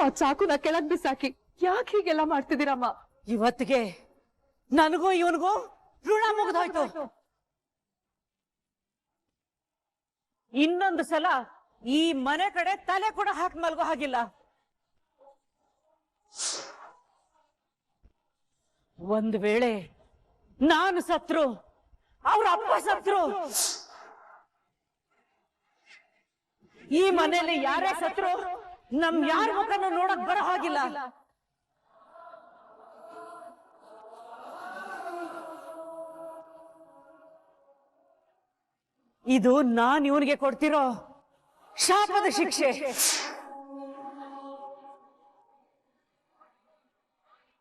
ಆ ಚಾಕುನ ಕೆಳಗ್ ಬಿಸಾಕಿ ಯಾಕೆ ಹೀಗೆಲ್ಲ ಮಾಡ್ತಿದ್ದೀರಮ್ಮ? ಇವತ್ತಿಗೆ ನನಗೂ ಇವನಿಗೂ ಋಣ ಮುಗಿದೋಯ್ತು. ಇನ್ನೊಂದು ಸಲ ಈ ಮನೆ ಕಡೆ ತಲೆ ಕೂಡ ಹಾಕಿ ಮಲ್ಗೋ ಹಾಗಿಲ್ಲ. ಒಂದು ವೇಳೆ ನಾನು ಸತ್ರು, ಅವ್ರ ಅಪ್ಪ ಸತ್ರು, ಈ ಮನೆಯಲ್ಲಿ ಯಾರೇ ಸತ್ರು ನಮ್ ಯಾರ ಮುಖನೂ ನೋಡಕ್ ಬರೋ ಹಾಗಿಲ್ಲ. ಇದು ನಾನ್ ಇವನಿಗೆ ಕೊಡ್ತಿರೋ ಶಾಪದ ಶಿಕ್ಷೆ.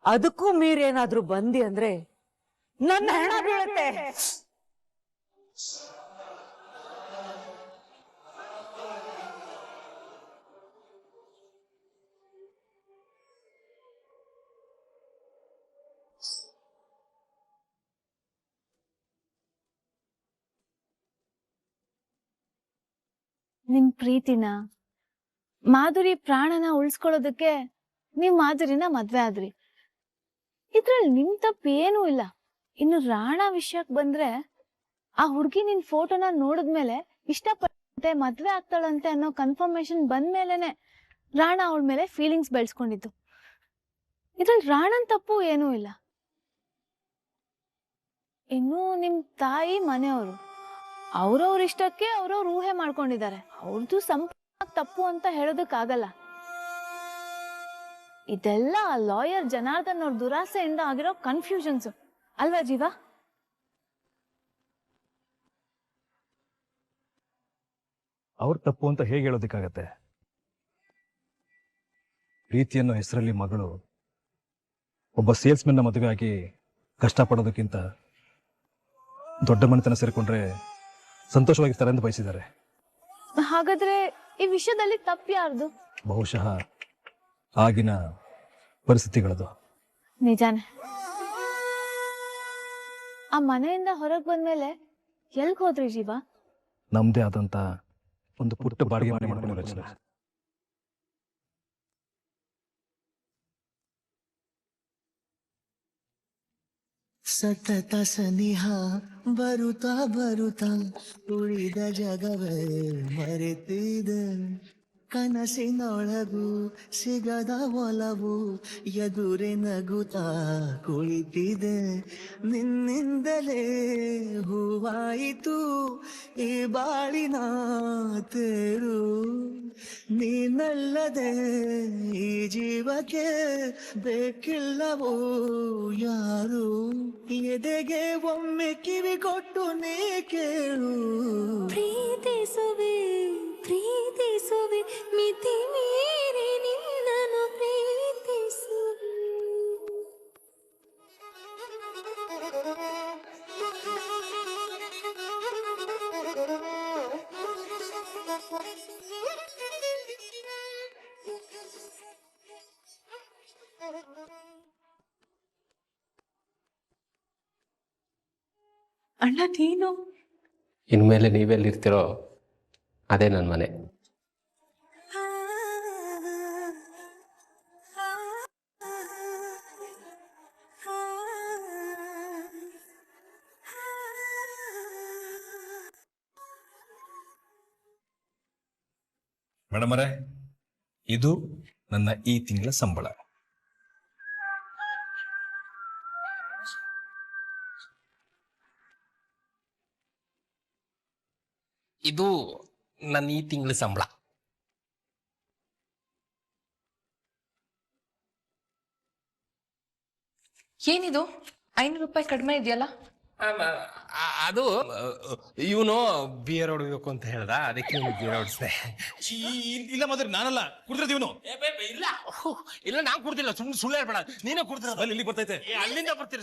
ಅದಕ್ಕೂ ಮೀರೇನಾದ್ರೂ ಬಂದಿ ಅಂದ್ರೆ ನನ್ನ ಹೆಣ ಬೀಳುತ್ತೆ. ನಿಮ್ ಪ್ರೀತಿನ ಮಾಧುರಿ ಪ್ರಾಣನ ಉಳಿಸ್ಕೊಳ್ಳೋದಕ್ಕೆ ನೀವ್ ಮಾಧುರಿನ ಮದ್ವೆ ಆದ್ರಿ. ಇದ್ರಲ್ಲಿ ನಿಮ್ ತಪ್ಪು ಏನೂ ಇಲ್ಲ. ಇನ್ನು ರಾಣಾ ವಿಷಯಕ್ ಬಂದ್ರೆ, ಆ ಹುಡ್ಗಿ ನಿನ್ ಫೋಟೋನ ನೋಡಿದ್ಮೇಲೆ ಇಷ್ಟಪಟ್ಟಂತೆ ಮದ್ವೆ ಆಗ್ತಾಳಂತೆ ಅನ್ನೋ ಕನ್ಫರ್ಮೇಶನ್ ಬಂದ್ಮೇಲೆನೆ ರಾಣಾ ಅವಳ ಮೇಲೆ ಫೀಲಿಂಗ್ಸ್ ಬೆಳೆಸ್ಕೊಂಡಿದ್ದು. ಇದ್ರಲ್ಲಿ ರಾಣನ್ ತಪ್ಪು ಏನೂ ಇಲ್ಲ. ಇನ್ನು ನಿಮ್ ತಾಯಿ ಮನೆಯವರು ಅವ್ರವ್ರ ಇಷ್ಟಕ್ಕೆ ಅವ್ರವ್ರು ಊಹೆ ಮಾಡ್ಕೊಂಡಿದ್ದಾರೆ. ಅವ್ರದ್ದು ಸಂಪೂರ್ಣ ತಪ್ಪು ಅಂತ ಹೇಳೋದಕ್ಕಾಗಲ್ಲ. ಇದೆಲ್ಲ ಲಾಯರ್ ಜನಾರ್ದನ್ ಅವ್ರ ದುರಾಸೆಯಿಂದ ಆಗಿರೋ ಕನ್ಫ್ಯೂಷನ್ಸ್ ಅಲ್ವಾ ಜೀವ? ಅವ್ರ ತಪ್ಪು ಅಂತ ಹೇಗೆ ಹೇಳೋದಕ್ಕಾಗತ್ತೆ? ಪ್ರೀತಿ ಅನ್ನೋ ಹೆಸರಲ್ಲಿ ಮಗಳು ಒಬ್ಬ ಸೇಲ್ಸ್ಮನ್ ಮದುವೆ ಆಗಿ ಕಷ್ಟಪಡೋದಕ್ಕಿಂತ ದೊಡ್ಡ ಮನೆತನ ಸೇರಿಕೊಂಡ್ರೆ ಸಂತೋಷವಾಗಿರ್ತಾರೆ ಅಂತ ಬಯಸಿದ್ದಾರೆ. ಹಾಗಾದ್ರೆ ಈ ವಿಷಯದಲ್ಲಿ ತಪ್ಪು ಯಾರ್ದು? ಬಹುಶಃ ಆಗಿನ ಪರಿಸ್ಥಿತಿಗಳದು. ನಿಜಾನೆ. ಆ ಮನೆಯಿಂದ ಹೊರಗೆ ಬಂದ್ಮೇಲೆ ಎಲ್ಗ್ ಹೋದ್ರಿ ಜೀವ? ನಮ್ದೇ ಆದಂತ ಒಂದು ಪುಟ್ಟ ಬಾಡಿಗೆ ಮನೆ ಮಾಡ್ಕೊಂಡು ರಚನೆ. ಸತತ ಸನಿಹ ಬರುತ್ತಾ ಬರುತ್ತಾ ಉಳಿದ ಜಗವೇ ಮರೆತಿದೆ. ಕನಸಿನೊಳಗೂ ಸಿಗದ ಒಲವು ಎದುರೆ ನಗುತ್ತಾ ಕುಳಿತಿದೆ. ನಿನ್ನಿಂದಲೇ ಹೂವಾಯಿತು ಈ ಬಾಳಿನ ತೇರು. ನೀನಲ್ಲದೆ ಈ ಜೀವಕ್ಕೆ ಬೇಕಿಲ್ಲವೋ ಯಾರು. ಎದೆಗೆ ಒಮ್ಮೆ ಕಿವಿ ಕೊಟ್ಟು ನೀ ಕೇಳು. ಪ್ರೀತಿಸುವೆ ಪ್ರೀತಿಸುವೆ ಮಿತಿ ಮೀರಿ ನಿನ್ನನ್ನು ಪ್ರೀತಿಸುವೆ. ಅಣ್ಣ ನೀನು ಇನ್ಮೇಲೆ ನೀವೆಲ್ಲಿರ್ತೀರೋ ಅದೇ ನನ್ನ ಮನೆ. ಮೇಡಮರೇ, ಇದು ನನ್ನ ಈ ತಿಂಗಳ ಸಂಬಳ. ಇದು ನನ್ನ ಈ ತಿಂಗಳ ಸಂಬಳ. ಏನಿದು 500 ರೂಪಾಯಿ ಕಡಿಮೆ ಇದೆಯಲ್ಲ? ಅದು ಇವನು ಬಿಯರ್ ಹೊಡಬೇಕು ಅಂತ ಹೇಳ್ದ, ಅದಕ್ಕೆ ಬಿಯರ್ ಹೊಡಿಸ್ದೆ. ಇಲ್ಲ ಮಾತ್ರ ನಾನಲ್ಲ ಕುಡ್ದಿರೋದು ಇವನು. ಇಲ್ಲ ಇಲ್ಲ, ನಾನ್ ಕುಡ್ದಿಲ್ಲ, ಸುಳ್ಳು ಹೇಳ್ಬೇಡ. ನೀನೇ ಕುಡ್ದಿರೋದು. ಇಲ್ಲಿ ಬರ್ತೈತೆ. ಅಲ್ಲಿಂದ ಬರ್ತೀರ.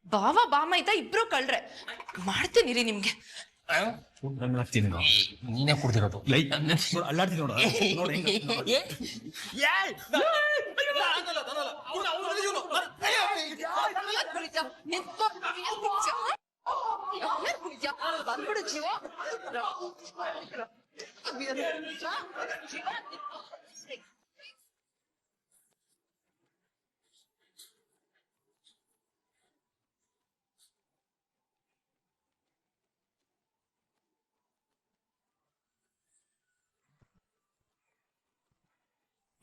ಬಾವ ಬಾಮೈತ ಇಬ್ರು ಕಳ್ರೆ. ಮಾಡ್ತೀನಿರಿ ನಿಮ್ಗೆ. ನೀನೇ ಕುಡ್ದಿರೋದು. ಅಲ್ಲಾಡ್ತೀನಿ ನೋಡ.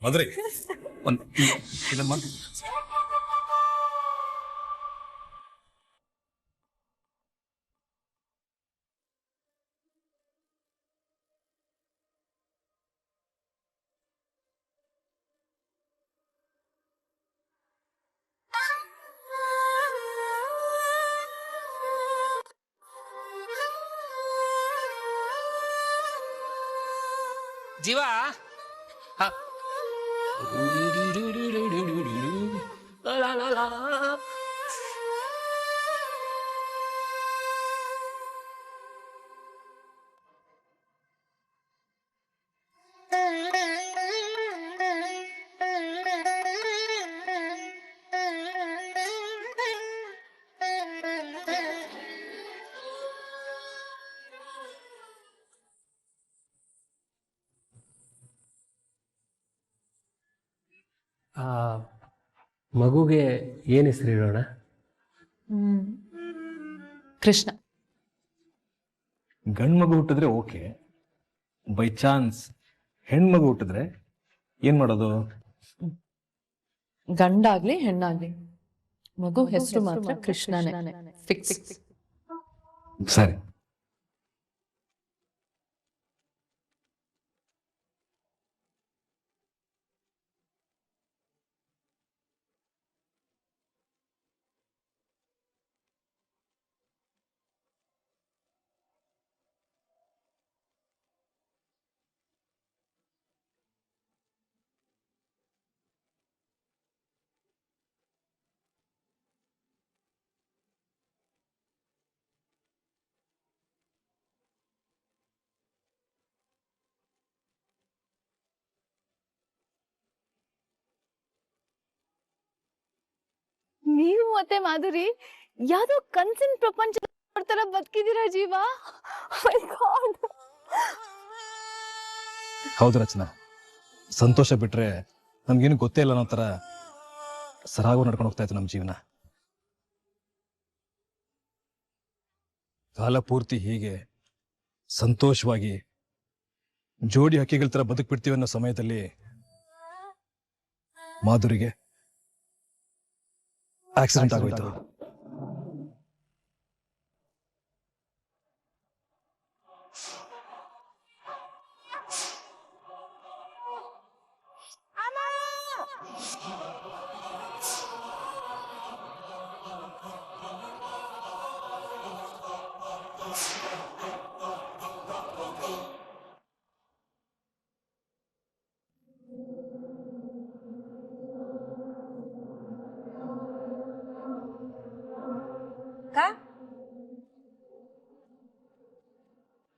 ಮದ್ರಿ ಒಂದ್ ಇದನ್ನ ಮಾಡು. ಜೀವ ಹ. ಲಾ, ಲಾ, ಲಾ, ಲಾ. ಆ ಮಗುಗೆ ಏನು ಹೆಸರು ಇಡೋಣ? ಕೃಷ್ಣ. ಗಂಡ್ ಮಗು ಹುಟ್ಟಿದ್ರೆ ಓಕೆ, ಬೈ ಚಾನ್ಸ್ ಹೆಣ್ಮಗು ಹುಟ್ಟಿದ್ರೆ ಏನ್ ಮಾಡೋದು? ಗಂಡಾಗ್ಲಿ ಹೆಣ್ಣಾಗ್ಲಿ ಮಗು ಹೆಸರು ಮಾತ್ರ ಕೃಷ್ಣನೇ ಫಿಕ್ಸ್. ಸರಿ. ನೀವು ಮತ್ತೆ ಮಾಧುರಿ ಯಾವ್ದೋ ಕನ್ಸಿನ ಪ್ರಪಂಚ ತರ ಬದುಕಿದೀರಾ ಜೀವ. My God. ಹೌದು ರಚನಾ, ಸಂತೋಷ ಬಿಟ್ರೆ ನಮ್ಗೇನು ಗೊತ್ತೇ ಇಲ್ಲ ಅನ್ನೋ ತರ ಸರಾಗು ನಡ್ಕೊಂಡು ಹೋಗ್ತಾ ಇತ್ತು ನಮ್ಮ ಜೀವನ. ಕಾಲ ಪೂರ್ತಿ ಹೀಗೆ ಸಂತೋಷವಾಗಿ ಜೋಡಿ ಹಕ್ಕಿಗಳ ತರ ಬದುಕ್ಬಿಡ್ತೀವಿ ಅನ್ನೋ ಸಮಯದಲ್ಲಿ ಮಾಧುರಿಗೆ ಆಕ್ಸಿಡೆಂಟ್ ಆಗೋಯ್ತು.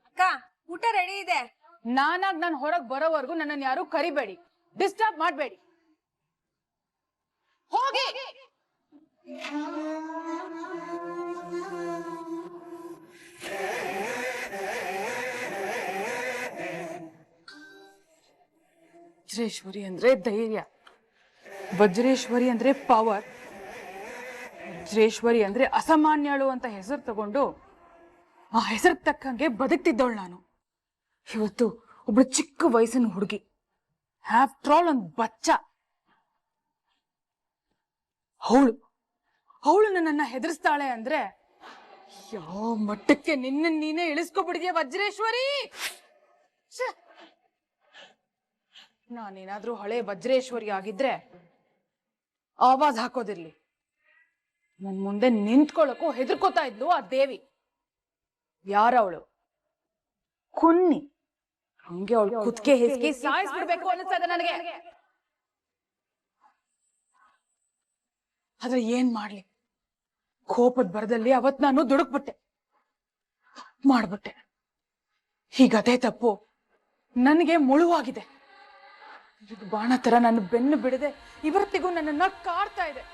ಅಕ್ಕ ಊಟ ರೆಡಿ ಇದೆ. ನಾನಾಗ್ ನಾನು ಹೊರಗ್ ಬರೋವರೆಗೂ ನನ್ನನ್ನು ಯಾರು ಕರಿಬೇಡಿ, ಡಿಸ್ಟರ್ಬ್ ಮಾಡಬೇಡಿ. ಹೋಗಿ. ವಜ್ರೇಶ್ವರಿ ಅಂದ್ರೆ ಧೈರ್ಯ, ವಜ್ರೇಶ್ವರಿ ಅಂದ್ರೆ ಪವರ್, ವಜ್ರೇಶ್ವರಿ ಅಂದ್ರೆ ಅಸಾಮಾನ್ಯಳು ಅಂತ ಹೆಸರು ತಗೊಂಡು ಆ ಹೆಸರು ತಕ್ಕಂಗೆ ಬದುಕ್ತಿದ್ದವಳು ನಾನು. ಇವತ್ತು ಒಬ್ಳು ಚಿಕ್ಕ ವಯಸ್ಸಿನ ಹುಡುಗಿ, ಆಫ್ಟರ್ ಆಲ್ ಒಂದು ಬಚ್ಚ, ಅವಳು ನನ್ನನ್ನ ಹೆದರ್ಸ್ತಾಳೆ ಅಂದ್ರೆ ಯಾವ ಮಟ್ಟಕ್ಕೆ ನಿನ್ನ ನೀನೇ ಇಳಿಸ್ಕೊಬಿಡಿದ್ಯಾ ವಜ್ರೇಶ್ವರಿ. ನಾನೇನಾದ್ರೂ ಹಳೆ ವಜ್ರೇಶ್ವರಿ ಆಗಿದ್ರೆ ಆವಾಜ್ ಹಾಕೋದಿರ್ಲಿ, ನನ್ ಮುಂದೆ ನಿಂತ್ಕೊಳ್ಳೋಕ್ಕೂ ಹೆದರ್ಕೋತಾ ಇದ್ಲು ಆ ದೇವಿ. ಯಾರವಳು? ಕುನ್ನಿ. ಹಂಗೆ ಅವಳು ಕುತ್ಕೆ ಹೆಸ್ಕಿ ಸಾಯಿಸ್ಬಿಡ್ಬೇಕು ಅನಿಸ್ತದೆ ನನಗೆ. ಆದ್ರೆ ಏನ್ ಮಾಡ್ಲಿ, ಕೋಪದ ಬರದಲ್ಲಿ ಅವತ್ ನಾನು ದುಡುಕ್ಬಿಟ್ಟೆ, ಮಾಡ್ಬಿಟ್ಟೆ. ಹೀಗದೇ ತಪ್ಪು ನನಗೆ ಮುಳುವಾಗಿದೆ. ಇದು ಬಾಣ ತರ ನನ್ನ ಬೆನ್ನು ಬಿಡದೆ ಇವತ್ತಿಗೂ ನನ್ನನ್ನ ಕಾಡ್ತಾ ಇದೆ.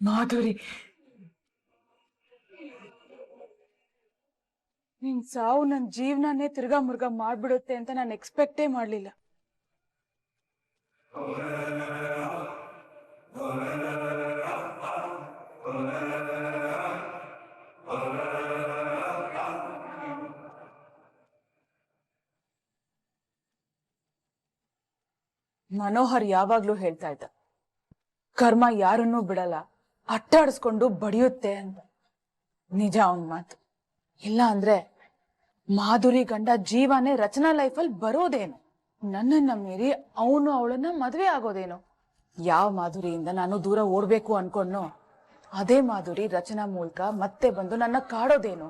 ಮಾಧುರಿ, ನಿನ್ ಸಾವು ನನ್ನ ಜೀವನನೇ ತಿರ್ಗಾ ಮುರ್ಗಾ ಮಾಡ್ಬಿಡುತ್ತೆ ಅಂತ ನಾನು ಎಕ್ಸ್ಪೆಕ್ಟೇ ಮಾಡ್ಲಿಲ್ಲ. ಮನೋಹರ್ ಯಾವಾಗ್ಲೂ ಹೇಳ್ತಾ ಇದ್ದ, ಕರ್ಮ ಯಾರನ್ನೂ ಬಿಡಲ್ಲ, ಅಟ್ಟಾಡಿಸ್ಕೊಂಡು ಬಡಿಯುತ್ತೆ ಅಂತ. ನಿಜ ಅವನ್ ಮಾತು. ಇಲ್ಲ ಅಂದ್ರೆ ಮಾಧುರಿ ಗಂಡ ಜೀವನೇ ರಚನಾ ಲೈಫಲ್ಲಿ ಬರೋದೇನು? ನನ್ನನ್ನ ಮೀರಿ ಅವನು ಅವಳನ್ನ ಮದ್ವೆ ಆಗೋದೇನು? ಯಾವ ಮಾಧುರಿಯಿಂದ ನಾನು ದೂರ ಓಡ್ಬೇಕು ಅನ್ಕೊಂಡ್ನೋ ಅದೇ ಮಾಧುರಿ ರಚನಾ ಮೂಲಕ ಮತ್ತೆ ಬಂದು ನನ್ನ ಕಾಡೋದೇನು?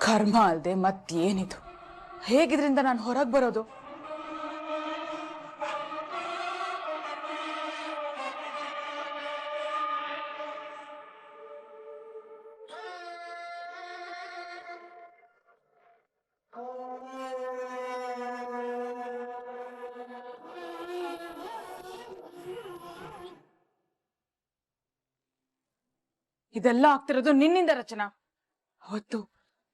ಕರ್ಮ ಅಲ್ದೆ ಮತ್ತೇನಿದು? ಹೇಗಿದ್ರಿಂದ ನಾನು ಹೊರಗೆ ಬರೋದು? ಇದೆಲ್ಲ ಆಗ್ತಿರೋದು ನಿನ್ನಿಂದ ರಚನಾ. ಅವತ್ತು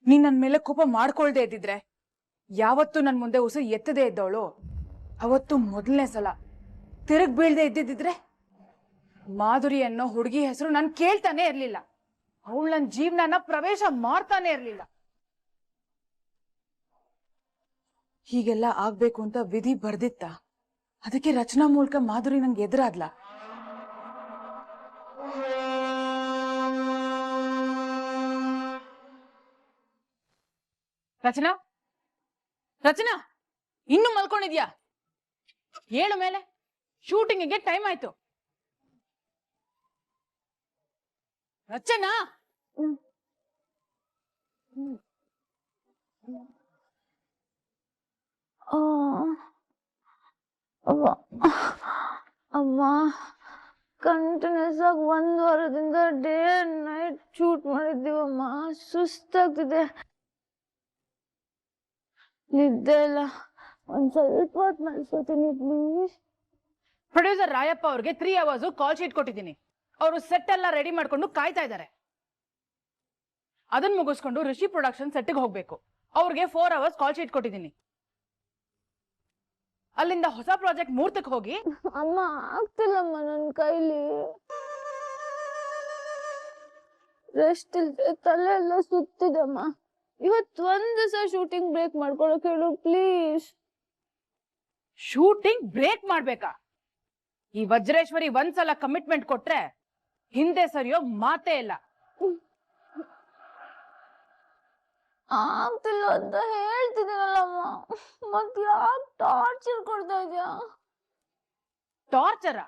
ನೀನ್ ನನ್ ಮೇಲೆ ಕೋಪ ಮಾಡ್ಕೊಳ್ದೆ ಇದ್ದಿದ್ರೆ, ಯಾವತ್ತು ನನ್ ಮುಂದೆ ಉಸಿರು ಎತ್ತದೇ ಇದ್ದವಳು ಅವತ್ತು ಮೊದಲನೇ ಸಲ ತಿರುಗ್ ಬೀಳ್ದೆ ಇದ್ದಿದ್ರೆ ಮಾಧುರಿ ಅನ್ನೋ ಹುಡುಗಿ ಹೆಸರು ನಾನು ಕೇಳ್ತಾನೆ ಇರ್ಲಿಲ್ಲ. ಅವಳು ನನ್ನ ಜೀವನನ ಪ್ರವೇಶ ಮಾಡ್ತಾನೆ ಇರ್ಲಿಲ್ಲ. ಹೀಗೆಲ್ಲ ಆಗ್ಬೇಕು ಅಂತ ವಿಧಿ ಬರ್ದಿತ್ತ? ಅದಕ್ಕೆ ರಚನಾ ಮೂಲಕ ಮಾಧುರಿ ನಂಗೆ ಎದುರಾದ್ಲ. ರಚನಾ, ರಚನಾ, ಇನ್ನು ಮಲ್ಕೊಂಡಿದ್ಯಾ? ಏಳು ಮೇಲೆ, ಶೂಟಿಂಗಿಗೆ ಟೈಮ್ ಆಯ್ತು. ರಚನಾ, ಅಮ್ಮ, ಕಂಟಿನ್ಯೂಸ್ ಆಗಿ 1 ವಾರದಿಂದ ಡೇ ಅಂಡ್ ನೈಟ್ ಶೂಟ್ ಮಾಡಿದ್ದೀವಮ್ಮ. ಸುಸ್ತಾಗ್ತಿದೆ, ನಿದ್ದೆ ಇಲ್ಲ. ಒಂದ್ ಸ್ವಲ್ಪ ಹೊತ್ತು ಮಲ್ಸ್ಕೊತೀನಿ ಪ್ಲೀಸ್. ಪ್ರೊಡ್ಯೂಸರ್ ರಾಯಪ್ಪ ಅವ್ರಿಗೆ 3 hours ಕಾಲ್ ಶೀಟ್ ಕೊಟ್ಟಿದ್ದೀನಿ. ಅವರು ಸೆಟ್ ಎಲ್ಲ ರೆಡಿ ಮಾಡ್ಕೊಂಡು ಕಾಯ್ತಾ ಇದ್ದಾರೆ. ಅದನ್ನ ಮುಗಿಸ್ಕೊಂಡು ಋಷಿ ಪ್ರೊಡಕ್ಷನ್ ಸೆಟ್ಗೆ ಹೋಗ್ಬೇಕು. ಅವ್ರಿಗೆ 4 hours ಕಾಲ್ ಶೀಟ್ ಕೊಟ್ಟಿದ್ದೀನಿ. ಅಲ್ಲಿಂದ ಹೊಸ ಪ್ರಾಜೆಕ್ಟ್ ಮುಹೂರ್ತಕ್ಕೆ ಹೋಗಿ. ಅಮ್ಮ, ಆಗ್ತಿಲ್ಲಮ್ಮ ನನ್ನ ಕೈಲಿ. ರೆಸ್ಟ್ ಇಲ್ದೆ ತಲೆ ಎಲ್ಲ ಸುತ್ತಿದಮ್ಮ. ಇವತ್ತು ಒಂದ್ ದಿವಸ ಶೂಟಿಂಗ್ ಬ್ರೇಕ್ ಮಾಡ್ಕೊಳಕ್ ಹೇಳು ಪ್ಲೀಸ್. ಶೂಟಿಂಗ್ ಬ್ರೇಕ್ ಮಾಡ್ಬೇಕಾ? ಈ ವಜ್ರೇಶ್ವರಿ ಒಂದ್ಸಲ ಕಮಿಟ್ಮೆಂಟ್ ಕೊಟ್ರೆ ಹಿಂದೆ ಸರಿಯೋ ಮಾತೇ ಇಲ್ಲ. ಆಗ್ತಿಲ್ಲ ಅಂತ ಹೇಳ್ತಿದ್ದೀನಲ್ಲಮ್ಮ, ಮತ್ ಯಾಕೆ ಟಾರ್ಚರ್ ಕೊಡ್ತಾ ಇದ್ಯಾ? ಟಾರ್ಚರ?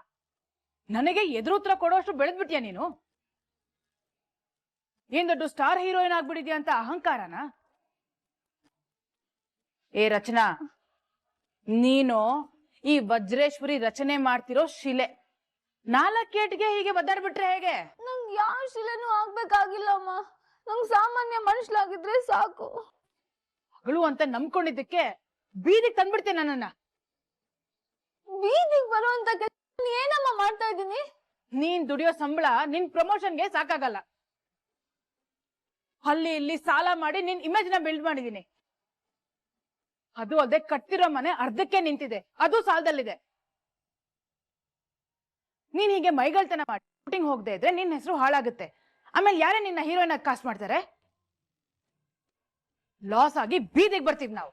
ನನಗೆ ಎದುರುತ್ರ ಕೊಡೋಷ್ಟು ಬೆಳೆದ್ಬಿಟ್ಯಾ ನೀನು? ಏನ್ ದೊಡ್ಡ ಸ್ಟಾರ್ ಹೀರೋಯಿನ್ ಆಗ್ಬಿಟ್ಟಿದ್ಯಾ ಅಂತ ಅಹಂಕಾರನ? ಏ ರಚನಾ, ನೀನು ಈ ವಜ್ರೇಶ್ವರಿ ರಚನೆ ಮಾಡ್ತಿರೋ ಶಿಲೆ. 4 ಏಟಿಗೆ ಹೀಗೆ ಬದ್ದಾಡ್ಬಿಟ್ರೆ ಹೇಗೆ? ನಂಗೆ ಯಾವ ಶಿಲೆನೂ ಆಗ್ಬೇಕಾಗಿಲ್ಲಮ್ಮ. ನಂಗೆ ಸಾಮಾನ್ಯ ಮನುಷ್ಯಲಾಗಿದ್ರೆ ಸಾಕು. ಮಗಳು ಅಂತ ನಂಬ್ಕೊಂಡಿದ್ದಕ್ಕೆ ಬೀದಿಗೆ ತಂದ್ಬಿಡ್ತೇನೆ ನನ್ನನ್ನ. ಬೀದಿಗೆ ಬರುವಂತ ಕೆಲಸ ಏನಮ್ಮ ಮಾಡ್ತಾ ಇದ್ದೀನಿ? ನೀನ್ ದುಡಿಯೋ ಸಂಬಳ ನಿನ್ ಪ್ರಮೋಷನ್ಗೆ ಸಾಕಾಗಲ್ಲ. ಅಲ್ಲಿ ಇಲ್ಲಿ ಸಾಲ ಮಾಡಿ ನಿನ್ ಇಮೇಜ್ ನ ಬಿಲ್ಡ್ ಮಾಡಿದೀನಿ. ಅದು ಅಲ್ಲದೆ ಕಟ್ಟಿರೋ ಮನೆ ಅರ್ಧಕ್ಕೆ ನಿಂತಿದೆ, ಅದು ಸಾಲದಲ್ಲಿದೆ. ನೀನ್ ಹೀಗೆ ಮೈಗಳ್ತನ ಮಾಡಿ ಶೂಟಿಂಗ್ ಹೋಗದೆ ಇದ್ರೆ ನಿನ್ ಹೆಸರು ಹಾಳಾಗುತ್ತೆ. ಆಮೇಲೆ ಯಾರೇ ನಿನ್ನ ಹೀರೋಯಿನ್ ಆಗಿ ಕಾಸ್ಟ್ ಮಾಡ್ತಾರೆ? ಲಾಸ್ ಆಗಿ ಬೀದಿಗೆ ಬರ್ತೀವಿ ನಾವು.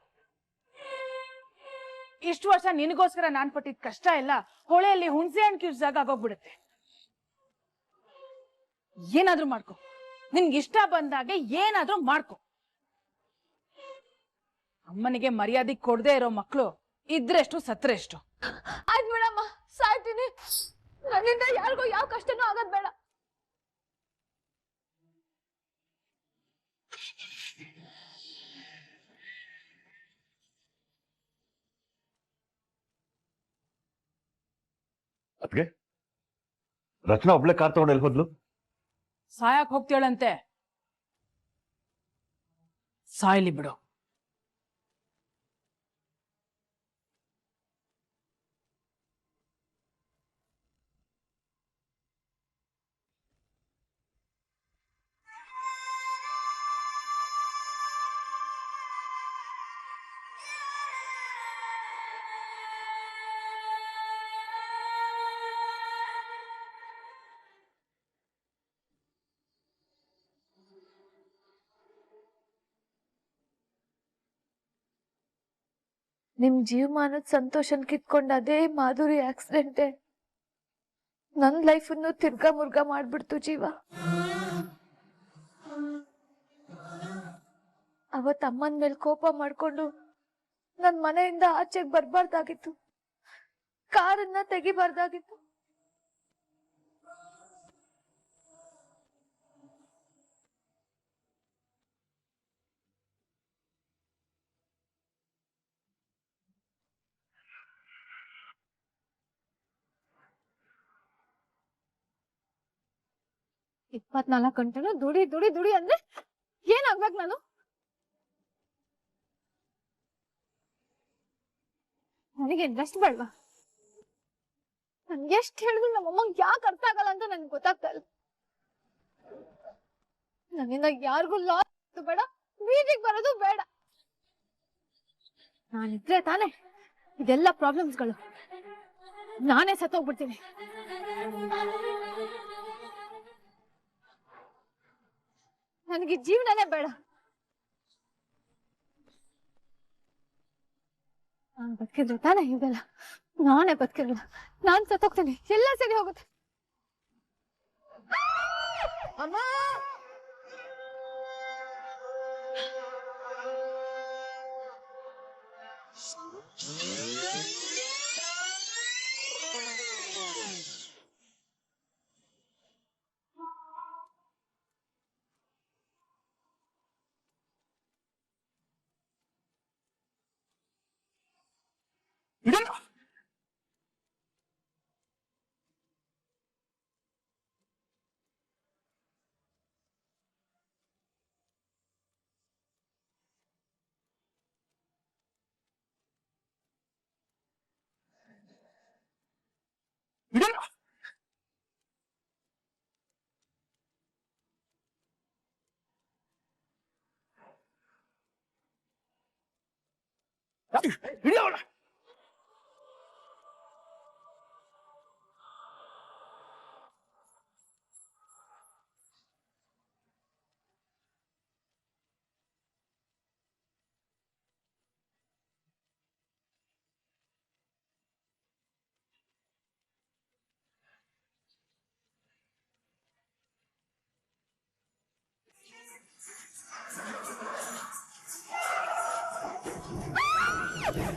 ಇಷ್ಟು ವರ್ಷ ನಿನಗೋಸ್ಕರ ನಾನ್ ಪಟ್ಟಿದ್ ಕಷ್ಟ ಎಲ್ಲ ಹೊಳೆಯಲ್ಲಿ ಹುಣಸೆ ಹಣ್ಣು ಕಿರ್ಚಾಗ ಆಗೋಗ್ಬಿಡುತ್ತೆ. ಏನಾದ್ರೂ ಮಾಡ್ಕೊ, ನಿನ್ಗೆ ಇಷ್ಟ ಬಂದಾಗೆ ಏನಾದ್ರೂ ಮಾಡ್ಕೊ. ಅಮ್ಮನಿಗೆ ಮರ್ಯಾದೆ ಕೊಡದೆ ಇರೋ ಮಕ್ಕಳು ಇದ್ರೆಷ್ಟು ಸತ್ರೆಷ್ಟು. ಆಯ್ತು ಮೇಡಮ್ಮ, ಸಾಯ್ತೀನಿ. ನನ್ನಿಂದ ಯಾರಿಗೂ ಯಾವ ಕಷ್ಟನೂ ಆಗೋದ್ ಬೇಡ. ಅದ್ಗೆ ರಚನಾ ಒಬ್ಳೆ ಕಾರ್ ತಗೊಂಡು ಎಲ್ಲಿ ಹೋದ್ಲು? ಸಾಯಕ್ ಹೋಗ್ತೇಳಂತೆ. ಸಾಯ್ಲಿ ಬಿಡು. ನಿಮ್ ಜೀವಮಾನದ ಸಂತೋಷನ್ ಕಿತ್ಕೊಂಡ್ ಅದೇ ಮಾಧುರಿ ಆಕ್ಸಿಡೆಂಟೆ ನನ್ ಲೈಫನ್ನು ತಿರ್ಗಾ ಮುರ್ಗಾ ಮಾಡ್ಬಿಡ್ತು ಜೀವ. ಅವತ್ ಅಮ್ಮನ ಮೇಲೆ ಕೋಪ ಮಾಡ್ಕೊಂಡು ನನ್ ಮನೆಯಿಂದ ಆಚೆಗೆ ಬರ್ಬಾರ್ದಾಗಿತ್ತು, ಕಾರನ್ನ ತೆಗಿಬಾರ್ದಾಗಿತ್ತು. ಇಪ್ಪತ್ನಾಲ್ಕು ಗಂಟೆನೂ ದುಡಿ ದುಡಿ ದುಡಿ ಅಂದ್ರೆ ಏನಾಗ್ಬೇಕು ನಾನು? ನನಗೆ ರೆಸ್ಟ್ ಬೇಡ್ವಾ? ನನ್ಗೆ ಎಷ್ಟ್ ಹೇಳಿದ್ರು ನಮ್ಮಮ್ಮಂಗ್ ಯಾಕೆ ಅರ್ಥ ಆಗಲ್ಲ ಅಂತ ನನ್ಗೆ ಗೊತ್ತಾಗ್ತಾ ಇಲ್ಲ. ನನ್ನಿಂದ ಯಾರಿಗೂ ಲಾಸ್ ಬೇಡ, ಬೀದಿಗೆ ಬರೋದು ಬೇಡ. ನಾನಿದ್ರೆ ತಾನೇ ಇದೆಲ್ಲ ಪ್ರಾಬ್ಲಮ್ಸ್ಗಳು. ನಾನೇ ಸತ್ತೋಗ್ಬಿಡ್ತೀನಿ. ನನಗೆ ಜೀವನನೇ ಬೇಡ. ನಾನ್ ಬದುಕಿದ್ರೆ ತಾನೇ ಇದೆಲ್ಲ. ನಾನೇ ಬದುಕಿರಲ್ಲ, ನಾನ್ ಸತ್ತೋಗ್ತೀನಿ, ಎಲ್ಲ ಸರಿ ಹೋಗುತ್ತೆ. ಅಮ್ಮ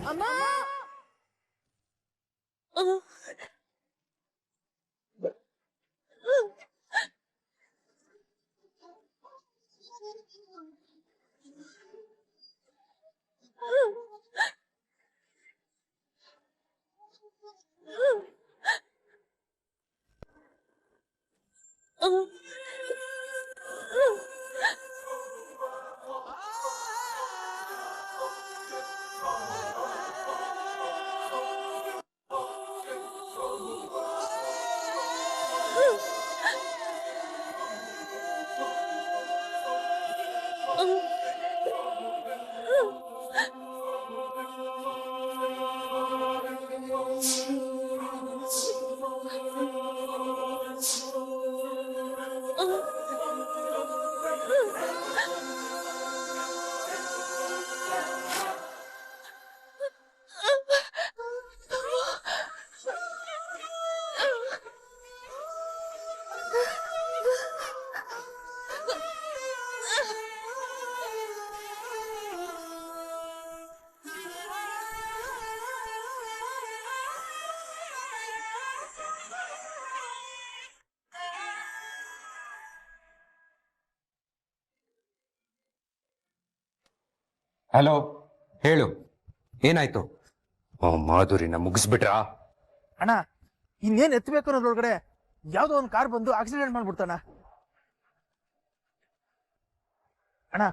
ಅಮ್ಮ ಹಲೋ, ಹೇಳು, ಏನಾಯ್ತು? ಮಾಧುರಿನ ಮುಗಿಸ್ಬಿಟ್ರಾ? ಅಣ್ಣ, ಇನ್ನೇನ್ ಎತ್ತಬೇಕು ಅನ್ನೋದ್ರೊಳಗಡೆ ಯಾವ್ದೋ ಒಂದು ಕಾರ್ ಬಂದು ಆಕ್ಸಿಡೆಂಟ್ ಮಾಡ್ಬಿಡ್ತಾನ. ಅಣ್ಣ,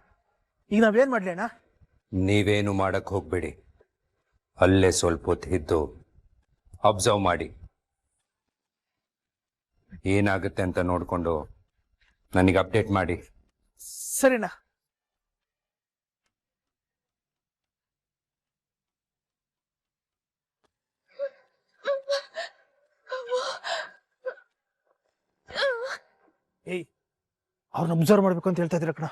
ಈಗ ನಾವೇನ್ ಮಾಡ್ಲಿ ಅಣ್ಣ? ನೀವೇನು ಮಾಡಕ್ ಹೋಗ್ಬೇಡಿ, ಅಲ್ಲೇ ಸ್ವಲ್ಪ ಹೊತ್ತು ಇದ್ದು ಅಬ್ಸರ್ವ್ ಮಾಡಿ. ಏನಾಗುತ್ತೆ ಅಂತ ನೋಡ್ಕೊಂಡು ನನಗೆ ಅಪ್ಡೇಟ್ ಮಾಡಿ. ಸರಿನಾ? ಏಯ್, ಅವ್ರನ್ನ ಅಬ್ಸರ್ವ್ ಮಾಡ್ಬೇಕು ಅಂತ ಹೇಳ್ತಾ ಇದ್ದೀರ ಕಣ.